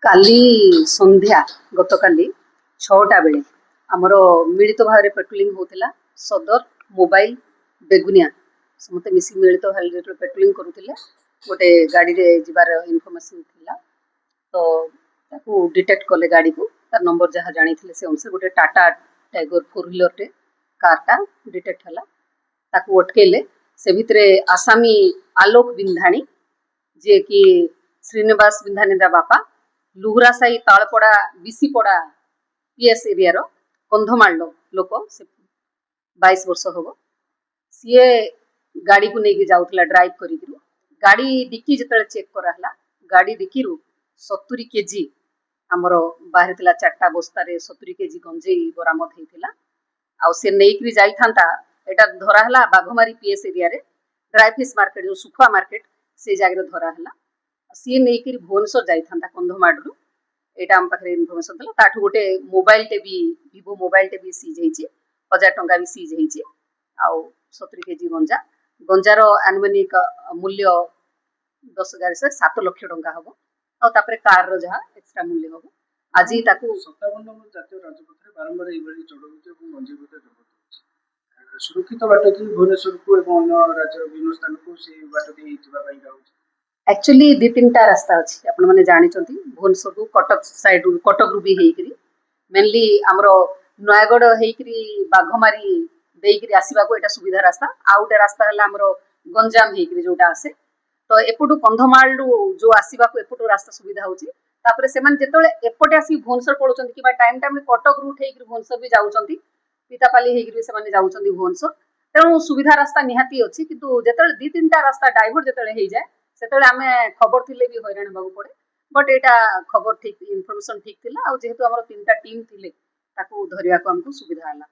काली संध्या गतकाली 6टा बेले आमर मिलित भाव में पेट्रोलिंग होता सदर मोबाइल बेगुनिया समस्त मिसिक मिलित भाव में पेट्रोलिंग करुले गोटे गाड़ी रे जीवार इनफॉरमेशन थिला तो ताकू डिटेक्ट कले गाड़ी को तार नंबर जहाँ जानी से अनुसार गोटे टाटा टाइगर 4 व्हीलर टे कारटा डिटेक्ट हला ताकू अटकेले से भितरे आसामी आलोक बिंधाणी जे कि श्रीनिवास बिंधाणी दा बापा लुहरा साई तालपड़ा बीसीपड़ा पीएस एरिया रो कंधमाल लोक से 22 वर्ष हम सीए गाड़ी को लेकिन जाऊला ड्राइव कर गाड़ी डिक्की जिते चेक कराला गाड़ी डिक्की 70 केजी आमर बाहर 4टा बस्तार 70 केजी गंजेई बरामद होता आउ से नहीं जाइथा एटा धराला बाघमारी पीएस एरिया रे ड्राई फिश मार्केट जो सुखुआ मार्केट से जगह धराला सी नहीं भुवनेश्वर जाइथा कंधमाड़ू यहाँ आम पाखे इनफर्मेशन था ताठू गोटे मोबाइल टे भी विवो मोबाइल टे भी सीज होती 1000 टंका भी सीज होती आउ 70 केजी गंजा गंजार आनुमानिक मूल्य 10,000 से 7 लाख टंका हम आउे कार जहाँ एक्सट्रा मूल्य हम आज ताकू जातीय राजपथ बारंबार सुरक्षित बाट कि भुवनेश्वर को राज्य विभिन्न स्थान को से बाट एक्चुअली 2-3टा रास्ता अच्छी आपण मैंने जानते भुवनेश्वर को कटक साइड कटक रू भी होकरी मेनली आमर नयगढ़ होकरी बाघमारी देकरी आसवा को एटा सुविधा रास्ता आउ गोटे रास्ता है आमर गंजाम होकरी जोटा आसे तो एपटू कंधमाल जो आसवा को एपटू रास्ता सुविधा होची तापर से माने जेतोले एपटे आसी भुवनेश्वर पड़ुचंती कि टाइम टाइम कटक रूट होकरी भुवनेश्वर भी जाउचंती पितापाली होकरी से माने जाउचंती भुवनेश्वर तेणु सुविधा रास्ता निहाती अच्छी किंतु जेतोले 2-3टा रास्ता डाइवर्ट जेतोले हो जाए से आम खबर थी भी हैरान होगा पड़े बट यहाँ खबर ठीक इनफर्मेशन ठीक थिला आ जेहेतु आमर 3टा टीम थिले ताकू धरिया को हमको सुविधा हला।